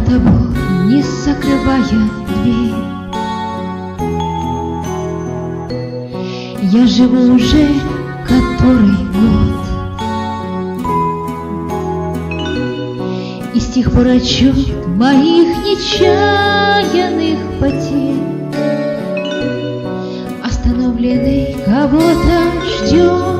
тобой, не закрывая дверь. Я живу уже который год, и с тех пор отчет моих нечаянных потерь остановленный кого-то ждет.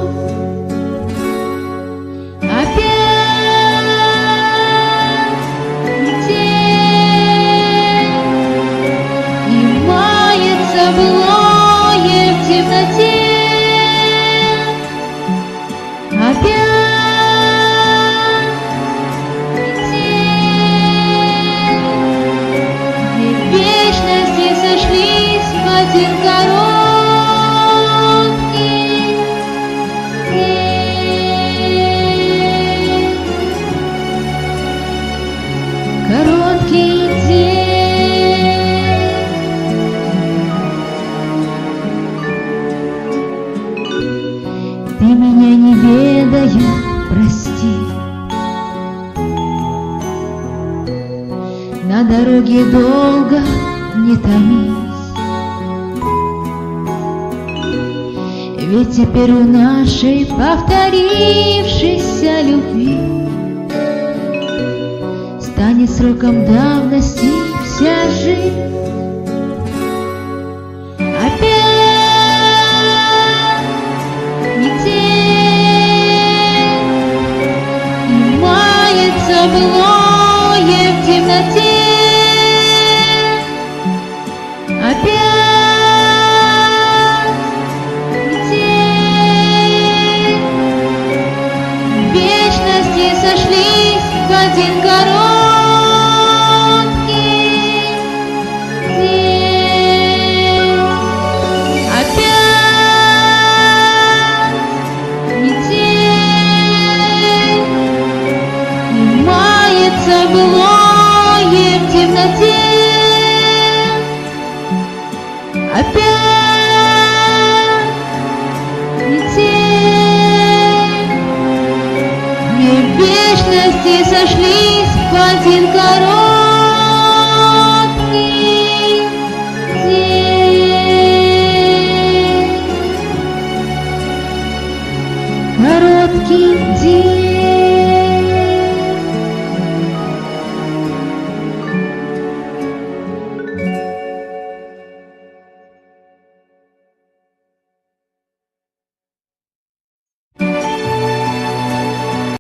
Короткий день. Ты меня не ведая, прости. На дороге долго не томись, ведь теперь у нашей повторившейся любви станет сроком давности вся жизнь. Опять метель, и мается былое в темноте. Опять метель, вечности сошлись в один короткий. Былое в темноте. Опять метель, две вечности сошлись в один короткий день. Короткий день.